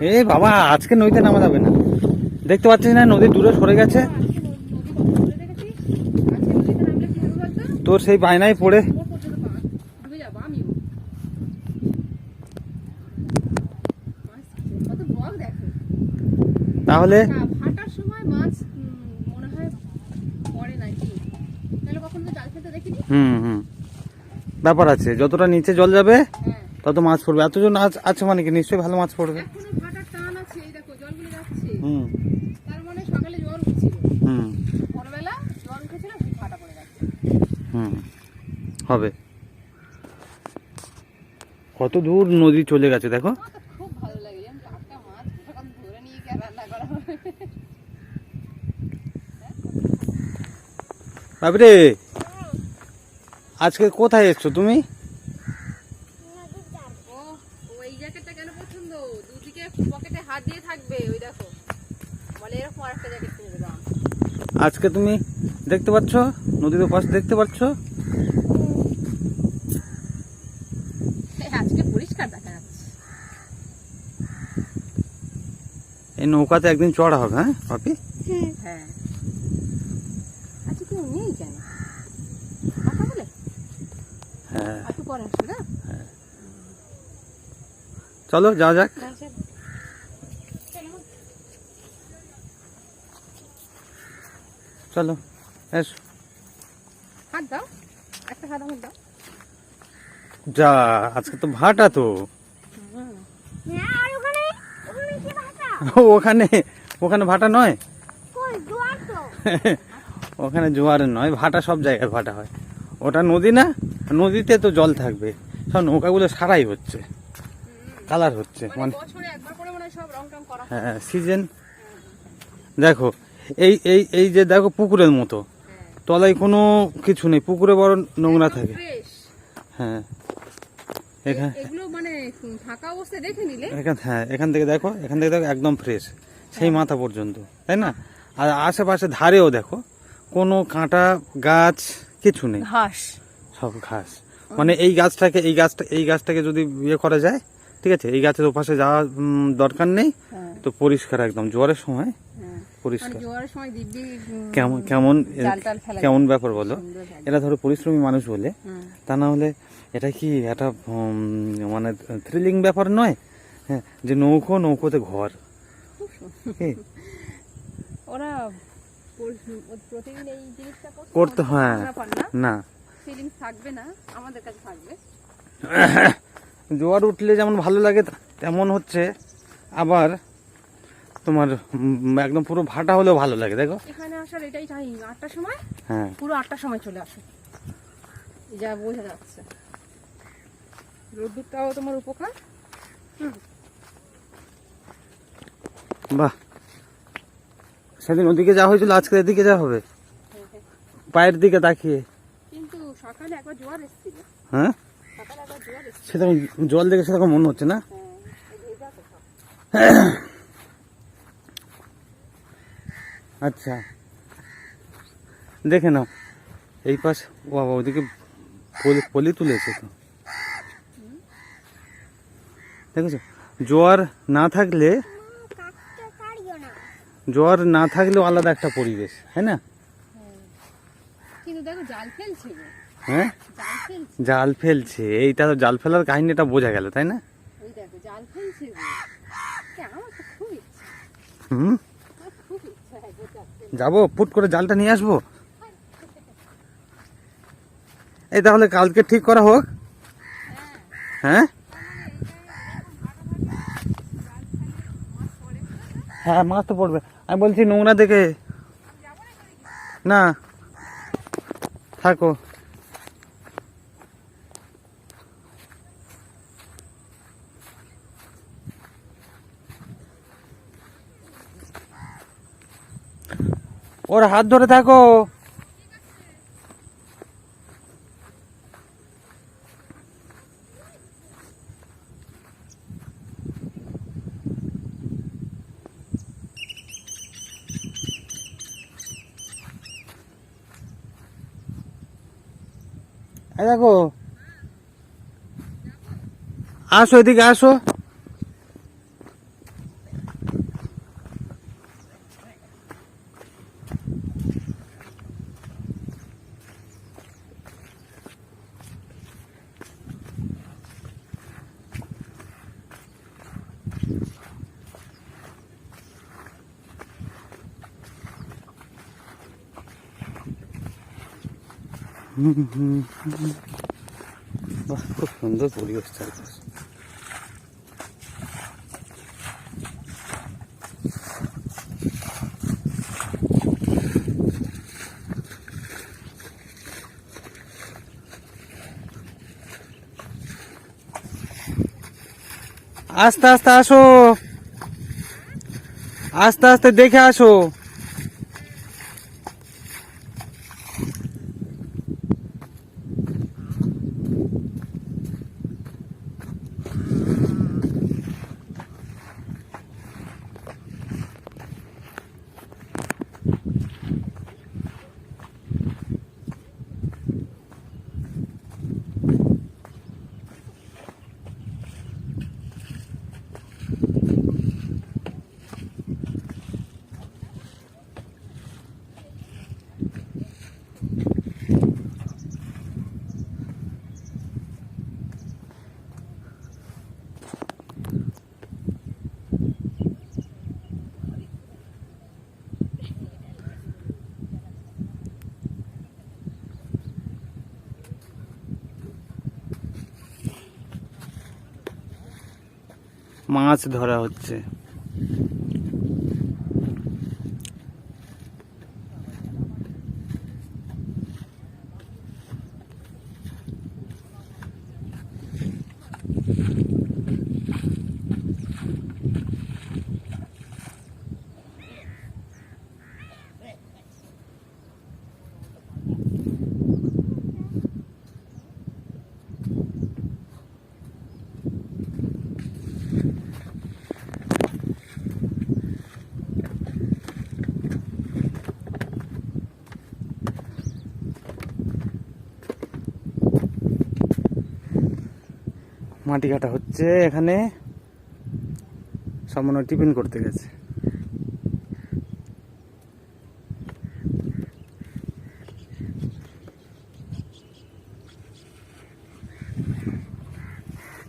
এ বাবা, আজকে নদীতে নামা যাবে না। দেখতে পাচ্ছিস না নদী দূরে সরে গেছে। তোর সেই বায়নায় পড়ে তাহলে ভাটার সময় মাছ মনে হয় পড়ে নাকি, তাহলে কখনো তো জাল ফেলতে দেখিনি। ব্যাপার আছে, যতটা নিচে জল যাবে তত মাছ পড়বে। এতজন আছে মানে কি নিশ্চয়ই ভালো মাছ পড়বে। এখনো ভাটার টান আছে, এই দেখো জলগুলো যাচ্ছে। তার মানে সকালে জল উঠছিল, ভোরবেলা জল উঠেছিল, ভাটা পড়ে গেছে। হবে। কত দূর নদী চলে গেছে দেখো। খুব ভালো লাগে, যেমন টাটকা মাছ তখন ধরে নিয়ে গিয়ে রান্না করা হবে। বাবরে, আজকে কোথায় এসছো তুমি? ওই জ্যাকেটটা কেন পছন্দ? দুদিকে পকেটে হাত দিয়ে থাকবে, ওই দেখো বলে এরকম আরেকটা জ্যাকেট কিনে দিলাম। আজকে তুমি দেখতে পাচ্ছ নদীর পাশ, দেখতে পাচ্ছ আজকে পরিষ্কার দেখা যাচ্ছে। এই নৌকাতে একদিন চড়া হবে। হ্যাঁ পাপি, হ্যাঁ আজকে কেউ নেই কেন? কথা বলে হ্যাঁ একটু পরে আসবে না? চলো যাওয়া যাক। চলো এসো। হাত দাও, একটা হাত আমার দাও। যা, আজকে তো ভাটা তো। ওখানে ওখানে ভাটা নয়, ওখানে জোয়ার নয়, ভাটা সব জায়গায় ভাটা হয়। ওটা নদী না, নদীতে তো জল থাকবে, সব নৌকাগুলো সারাই হচ্ছে, কালার হচ্ছে, মানে বছরে একবার করে মনে হয় সব রং টং করা। হ্যাঁ সিজন। দেখো এই এই এই যে দেখো পুকুরের মতো, তলায় কোনো কিছু নেই, পুকুরে বড় নোংরা থাকে। হ্যাঁ এখানে এগুলো মানে ফাঁকা অবস্থায় দেখে নিলে হ্যাঁ এখান থেকে দেখো, এখান থেকে দেখো একদম ফ্রেশ, সেই মাথা পর্যন্ত, তাই না? আর আশেপাশে ধারেও দেখো কোনো কাঁটা গাছ কিছু নেই, ঘাস, সব ঘাস। মানে এই গাছটাকে যদি ইয়ে করা যায়, ঠিক আছে, এই গাছের ওপাশে যাওয়ার দরকার নেই তো, পরিষ্কার একদম জোয়ারের সময় পরিষ্কার। জোয়ারের সময় দিব্যি কেমন কেমন জাল টাল ফেলা কেমন ব্যাপার বলো? এরা ধরো পরিশ্রমী মানুষ বলে, তা না হলে এটা কি একটা মানে থ্রিলিং ব্যাপার নয়? হ্যাঁ, যে নৌকোতে ঘর। ওরা প্রতিদিন এই জিনিসটা করতে হয় না, ফিলিংস থাকবে না, আমাদের কাছে থাকবে। জোয়ার উঠলে যেমন ভালো লাগে তেমন হচ্ছে আবার তোমার একদম পুরো ভাটা হলেও ভালো লাগে। দেখো এখানে আসার এটাই টাইম, 8টার সময়, হ্যাঁ পুরো 8টার সময় চলে আসো, যা বোঝা যাচ্ছে। রোদ্দুরটাও তোমার উপকার। বাহ, সেদিন ওদিকে যাওয়া হয়েছিল, আজকে এদিকে যাওয়া হবে পায়ের দিকে তাকিয়ে। কিন্তু সকালে একবার জোয়ার এসেছিল। হ্যাঁ সকালে একবার জোয়ার এসেছিল, সেরকম জল দেখে সেরকম মনে হচ্ছে না। আচ্ছা দেখে নাও এই পাশ, বাবা ওদিকে পলি তুলেছে তো, দেখেছো? জোয়ার না থাকলেও আলাদা একটা পরিবেশ, তাই না? কিন্তু দেখো জাল ফেলছে। হ্যাঁ জাল ফেলছে, এইটা তো জাল ফেলার কাহিনীটা বোঝা গেল, তাই না? ওই দেখো জাল ফেলছে। আমার তো খুব ইচ্ছা, খুব ইচ্ছা যাবো, ফুট করে জালটা নিয়ে আসবো। এই তাহলে কালকে ঠিক করা হোক। হ্যাঁ হ্যাঁ মাছ তো পড়বে, আমি বলছি নোংরা দেখে না, থাকো। ওর হাত ধরে থাকো। দেখো আসো, এদিকে আসো। বাহ, খুব সুন্দর পরিবেশ চারপাশ। আস্তে আস্তে আসো, আস্তে আস্তে দেখে আসো। মাছ ধরা হচ্ছে। মাটি কাটা হচ্ছে এখানে, সব মনে হয় টিফিন করতে গেছে।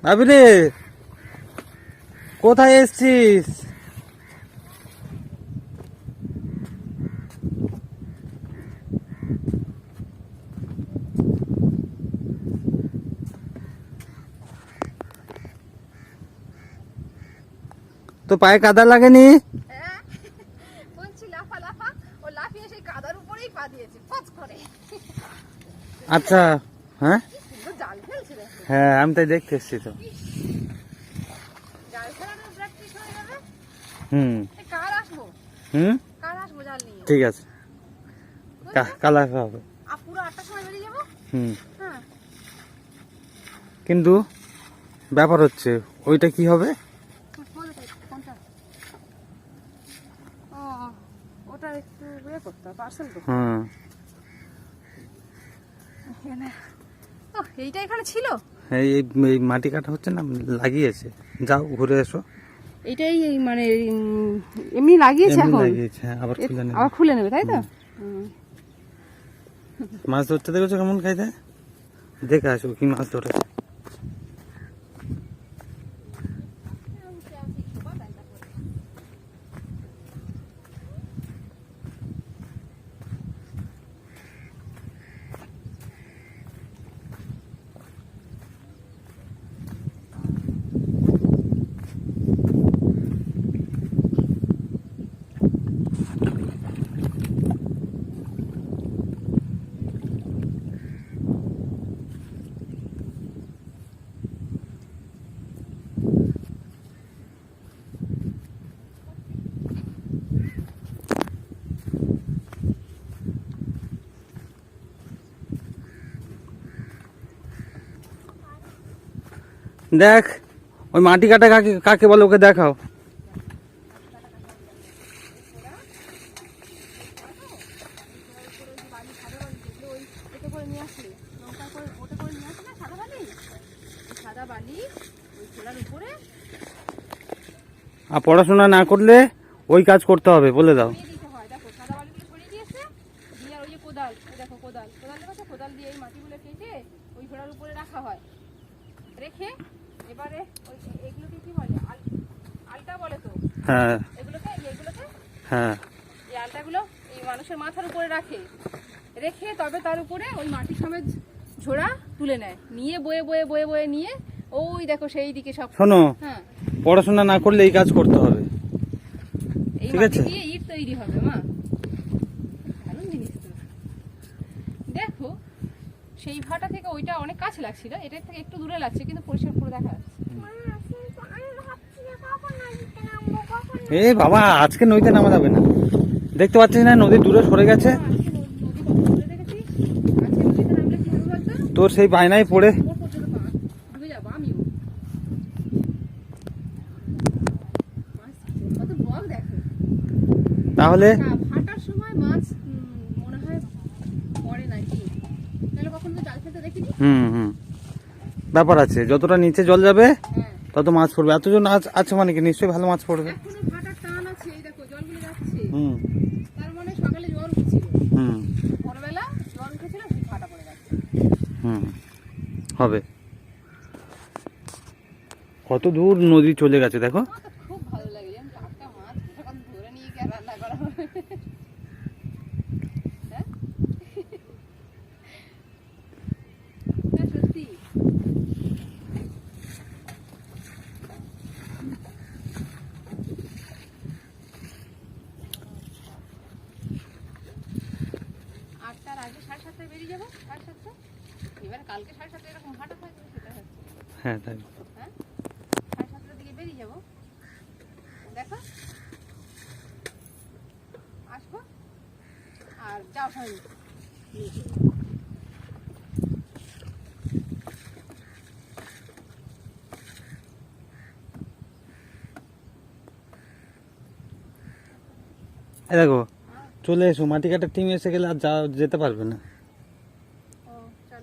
ভাবি রে, কোথায় এসছিস? তো পায়ে কাদা লাগেনি? হ্যাঁ, বলছি লাফা লাফা, ও লাফিয়ে সেই কাদার উপরেই পা দিয়েছে ফচ করে। আচ্ছা, হ্যাঁ সুন্দর জাল ফেলছিল। হ্যাঁ, আমি তাই দেখতে এসছি তো। জাল ফেলানোর প্র্যাকটিস হয়ে যাবে। হুম কার আসবো, হুম, কার আসবো জাল নিয়ে। ঠিক আছে, কালা হবে। পুরো 8টার সময় বেরিয়ে যাবো। হুম, হ্যাঁ, কিন্তু ব্যাপার হচ্ছে ওইটা কি হবে? কোনটা? ও, ওটা একটু ইয়ে করতে হবে, পার্সেল করতে হবে। হুম, এখানে ও, এইটা এখানে ছিল। এই এই মাটি কাটা হচ্ছে না, লাগিয়েছে। যাও ঘুরে এসো। এইটাই মানে এমনি লাগিয়েছে এমনি এখন। লাগিয়েছে, হ্যাঁ, আবার খুলে নেবে। আবার খুলে নেবে তাই তো? মাছ ধরতে দেখেছো কেমন খাইতে? দেখে আসো কি মাছ ধরেছে। দেখ ওই মাটি কাটা কাকে কাকে বলে, ওকে দেখাও। আর পড়াশোনা না করলে ওই কাজ করতে হবে, বলে দাও। কোদাল দিয়ে এই মাটিগুলো কেটে ওই ঘোড়ার উপরে রাখা হয়, রেখে এবারে এগুলোকে কি বলে আলটা বলে তো হ্যাঁ এগুলোকে হ্যাঁ এই আলটাগুলো এই মানুষের মাথার উপরে রেখে তবে তার উপরে ওই মাটি সমেত ঝোড়া তুলে নেয়, নিয়ে বয়ে বয়ে বয়ে বয়ে নিয়ে ওই দেখো সেই দিকে সব। শোনো, হ্যাঁ পড়াশোনা না করলে এই কাজ করতে হবে, এই ঠিক মাটি আছে? দিয়ে ইট তৈরি হবে মা, ভালো জিনিস তো। দেখো সেই ভাটা থেকে ওইটা অনেক কাছে লাগছিল, এটার থেকে একটু দূরে লাগছে কিন্তু পরিষ্কার করে দেখা যাচ্ছে। এ বাবা, আজকে নদীতে নামা যাবে না, দেখতে পাচ্ছিস না নদী দূরে সরে গেছে। আজকে নদী কত দূরে দেখেছিস? আজকে নদীতে নামলে কি হবে বলতো? তোর সেই বায়নায় পড়ে কোমর পর্যন্ত পা ডুবে যাবো আমিও। মাছ কত বক দেখো। তাহলে ভাটার সময় মাছ মনে হয় পড়ে নাকি, তাহলে কখনো তো জাল ফেলতে দেখিনি। ব্যাপার আছে, যতটা নিচে জল যাবে হ্যাঁ তত মাছ পড়বে। এতজন আছে মানে কি নিশ্চয়ই ভালো মাছ পড়বে। এখনো ভাটার টান আছে, এই দেখো জলগুলো যাচ্ছে। হুম তার মানে সকালে জ্বর উঠছিল, হুম ভোরবেলা জ্বর উঠেছিল, ভাটা পড়ে গেছে। হুম হবে। কত দূর নদী চলে গেছে দেখো। আমার তো খুব ভালো লাগে, যেমন টাটকা মাছ যখন ধরে নিয়ে গিয়ে রান্না করা হবে। হ্যাঁ? হ্যাঁ, সত্যি। আটটার আগে 7:30টায় বেরিয়ে যাবো, 7:30। এবার কালকে 7:30 এরকম ভাটা থাকবে, সেটা হচ্ছে। হ্যাঁ তাই। হ্যাঁ 7:30টার দিকে বেরিয়ে যাবো, দেখো আসবো আর যাও হয়। এই দেখো চলে এসো, মাটি কাটার টিম এসে গেলে আর যেতে পারবে না। ও চল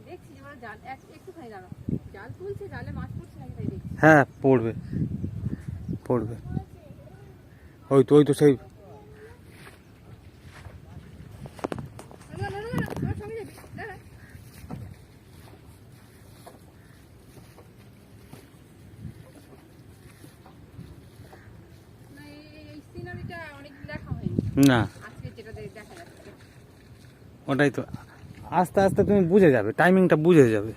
দেখছি যে ওরা জাল একটুখানি দাঁড়াও, জাল তুলছে, জালে মাছ পড়ছে নাকি তাই দেখছি। হ্যাঁ পড়বে পড়বে, ওই তো সেই না, না, না, না, আমার সঙ্গে যাবি, দাঁড়া। না, এই সিনারিটা অনেকদিন দেখা হয়নি, না, আজকে যেটা দেখা যাচ্ছে। ওটাই তো, আস্তে আস্তে তুমি বুঝে যাবে, টাইমিংটা বুঝে যাবে।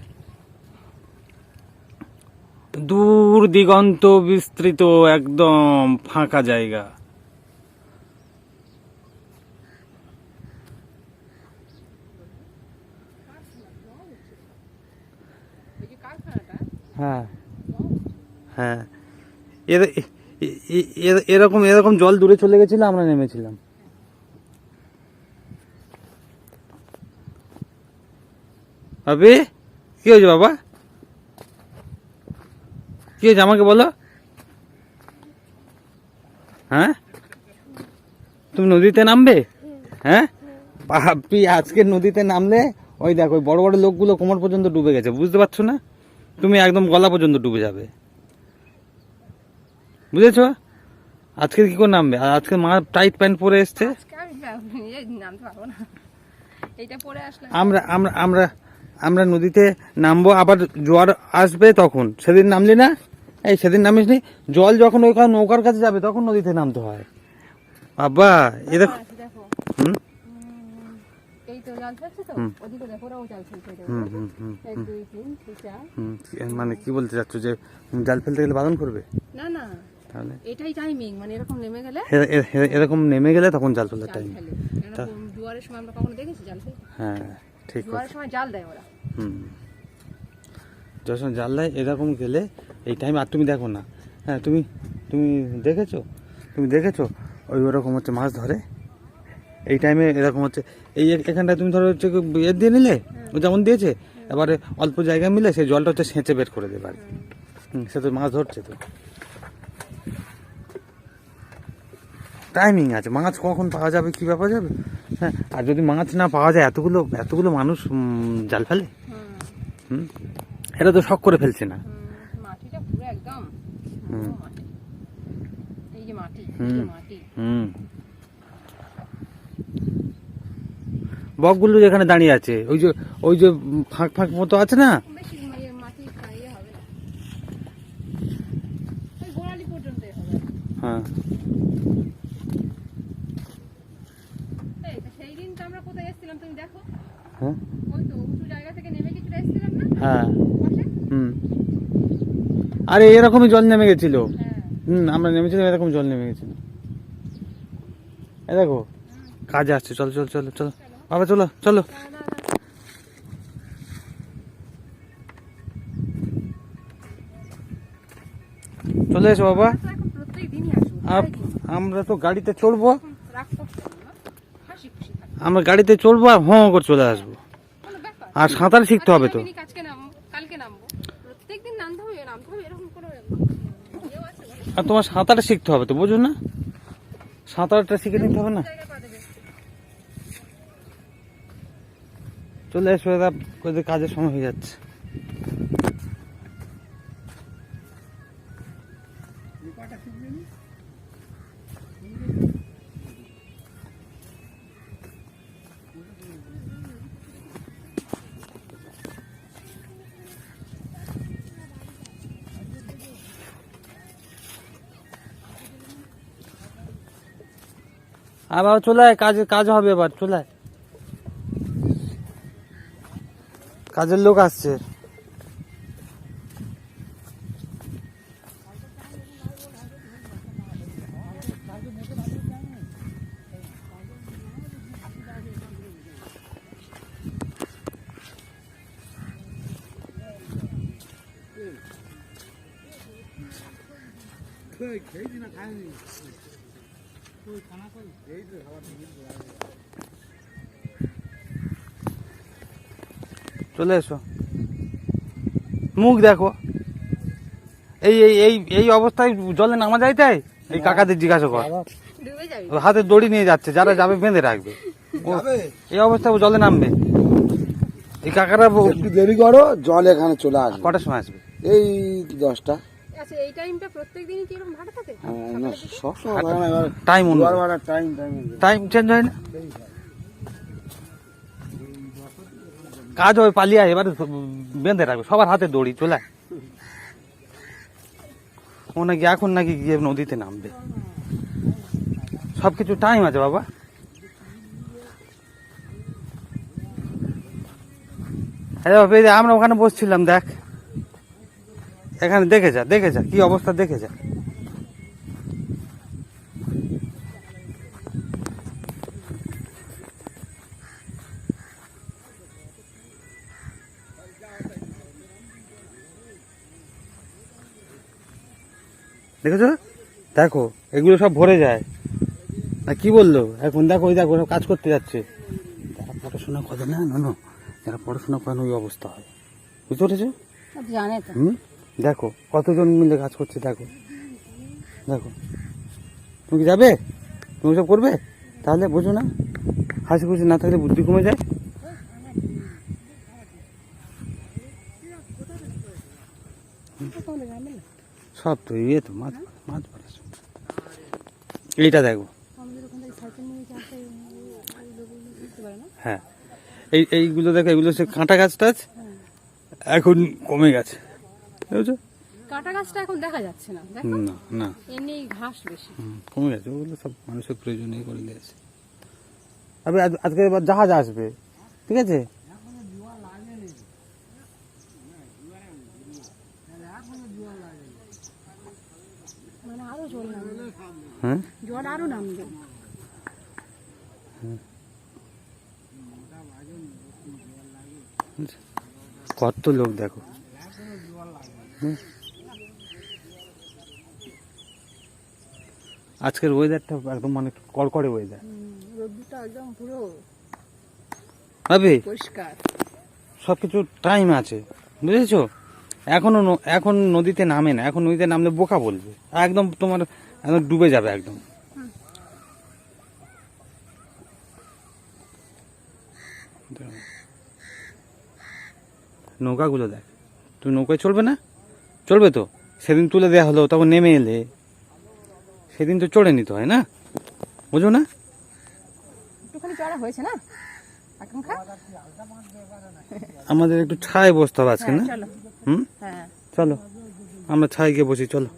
দূর দিগন্ত বিস্তৃত একদম ফাঁকা জায়গা। ওই যে কারখানাটা, হ্যাঁ হ্যাঁ, এরকম এরকম জল দূরে চলে গেছিল, আমরা নেমেছিলাম। আবে কি হয়েছে বাবা, কি হয়েছে আমাকে বলো। হ্যাঁ তুমি নদীতে নামবে? হ্যাঁ বাপি, আজকে নদীতে নামলে ওই দেখো ওই বড় বড় লোকগুলো কোমর পর্যন্ত ডুবে গেছে, বুঝতে পারছো না? তুমি একদম গলা পর্যন্ত ডুবে যাবে, বুঝেছো? আজকে কি করে নামবে? আর আজকে মা টাইট প্যান্ট পরে এসছে। আজকে আমি নামতে পারবো না, এইটা পরে আসলাম। আমরা আমরা আমরা আমরা নদীতে নামবো, আবার জোয়ার আসবে তখন। সেদিন নামলি না? এই সেদিন নামিস নি? জল যখন ওইখানে নৌকার কাছে যাবে তখন নদীতে নামতে হয় বাবা। এ দেখো, দেখো হুম এই তো জাল ফেলছে তো, ওদিকে দেখো ওরাও জাল ফেলছে। হুম হুম হুম 1 2 3 4। মানে কি বলতে চাচ্ছ, যে জাল ফেলতে গেলে বারণ করবে? না না, তাহলে এটাই টাইমিং, মানে এরকম নেমে গেলে এরকম নেমে গেলে তখন জাল ফেলার জাল টাইম। ফেলে। এরকম জোয়ারের সময় আমরা কখনো দেখেছি জাল ফেলতে? হ্যাঁ ঠিক আছে। জোয়ারের সময় জাল দেয় ওরা। যখন জাল দেয় এরকম গেলে এই টাইম। আর তুমি দেখো না, হ্যাঁ তুমি দেখেছো ওই ওরকম হচ্ছে মাছ ধরে এই টাইমে, এরকম হচ্ছে এই এখানটায় তুমি ধরো হচ্ছে ইয়ে দিয়ে নিলে, ও যেমন দিয়েছে, এবারে অল্প জায়গা মিলে সেই জলটা হচ্ছে সেঁচে বের করে দেবে আর কি। সে তো মাছ ধরছে তো, টাইমিং আছে। মাছ কখন পাওয়া যাবে, কি ব্যাপার যাবে। হ্যাঁ, আর যদি মাছ না পাওয়া যায়, এতগুলো মানুষ জাল ফেলে। এটা তো শখ করে ফেলছে না। মাটিটা পুরো একদম মাটি, এই যে মাটি, মাটি। বকগুলো যেখানে দাঁড়িয়ে আছে, ওই যে ফাঁক ফাঁক মতো আছে না, বেশি মাটি খাইয়ে হবে না। ওই হ্যাঁ এই তো সেই দিন তো আমরা কোথায় এসেছিলাম তুমি দেখো, হ্যাঁ ওই তো উঁচু জায়গা থেকে নেমে কিছুটা এসেছিলাম না হ্যাঁ পাশে? আরে এরকমই জল নেমে গেছিল। হ্যাঁ আমরা নেমেছিলাম, এরকম জল নেমে গেছিল। এই দেখো কাজে আসছে, চলো চলো চলো চলো বাবা, চলো চলো। চলে এসো বাবা। তো এখন প্রত্যেক দিনই আসবো, আপ- আমরা তো গাড়িতে চড়বো, রাগ করতে হবে না, হাসি খুশি থাকবো, আমরা গাড়িতে চড়বো আর হঁ করে চলে আসবো। কোনো ব্যাপার। আর সাঁতার শিখতে হবে তো। আজকে আজকে নামবো, কালকে নামবো, প্রত্যেকদিন নামতে হবে এরকম কোনো ইয়েও আছে বলো? আর তোমার সাঁতার শিখতে হবে তো, বুঝো না? সাঁতারটা শিখে নিতে হবে না? জায়গায় পা দেবে। চলে এসো, এরা কোথায় কাজের সময় হয়ে যাচ্ছে। আবার চলে আয়, কাজ হবে এবার, চলে আয়। কাজের লোক আসছে। চলে এসো, মুখ দেখো। এই এই এই এই অবস্থায় জলে নামা যায় তাই? এই কাকাদের জিজ্ঞাসা কর। ডুবে যাবি। ও হাতে দড়ি নিয়ে যাচ্ছে, যারা যাবে বেঁধে রাখবে। ও এই অবস্থায় ও জলে নামবে। এই কাকারা একটু দেরি করো, জল এখানে চলে আসবে। কটার সময় আসবে? এই 10টা। আচ্ছা এই টাইমটা প্রত্যেকদিনই কি এরকম ভাড়া থাকে? না, সবসময় ভাড়া না, এবার টাইম জোয়ার অনুযায়ী ভাড়া টাইম টাইম চেঞ্জ হয় না? কাজ হয় পালিয়ে আয়, এবারে বেঁধে রাখবে সবার হাতে দড়ি, চলে আয়। ও নাকি এখন নাকি গিয়ে নদীতে নামবে। সবকিছু টাইম আছে বাবা। আরে বাবা, এই যে আমরা ওখানে বসছিলাম, দেখ এখানে, দেখে যা কি অবস্থা, দেখে যা। দেখেছো, দেখো এগুলো সব ভরে যায় না, কি বললো এখন? দেখো ওই দেখো, ওরা কাজ করতে যাচ্ছে। যারা পড়াশোনা করে না, যারা পড়াশোনা করে না ওই অবস্থা হয়, বুঝতে পেরেছো? জানে তো। দেখো কতজন মিলে কাজ করছে, দেখো দেখো। তুমি কি যাবে? তুমি সব করবে? তাহলে বোঝো না, হাসি খুশি না থাকলে বুদ্ধি কমে যায়। সব তো ইয়ে তো মাছ মাছ পড়ে। এইটা দেখো, হ্যাঁ এইগুলো দেখো, এগুলো সে কাঁটা গাছ টাছ এখন কমে গেছে, বুঝছো? কাঁটা গাছটা এখন দেখা যাচ্ছে না, দেখো না না, এমনি ঘাস বেশি। কমে গেছে, ওগুলো সব মানুষের প্রয়োজনে করে দিয়েছে। আবে আজকে এবার জাহাজ আসবে, ঠিক আছে? মানে আরো জল নামবে, হ্যাঁ জল আরো নামবে। কত লোক দেখো। আজকের ওয়েদারটা একদম মানে কড়কড়ে ওয়েদার, রোদ্দুরটা একদম পুরো ভাবি পরিষ্কার। সবকিছু টাইম আছে, বুঝেছো? এখন নদীতে নামে না, এখন নদীতে নামলে বোকা বলবে, একদম তোমার একদম ডুবে যাবে একদম। নৌকাগুলো দেখ, তুমি নৌকায় চলবে না? চলবে তো, সেদিন তুলে দেওয়া হলো, তখন নেমে এলে, সেদিন তো চড়ে নিতে হয় না, বুঝো না? একটুখানি চড়া হয়েছে না আকাঙ্ক্ষা? আমাদের একটু ছায় বসতে হবে আজকে না? চলো। হুম, হ্যাঁ চলো আমরা ছায় গিয়ে বসি, চলো।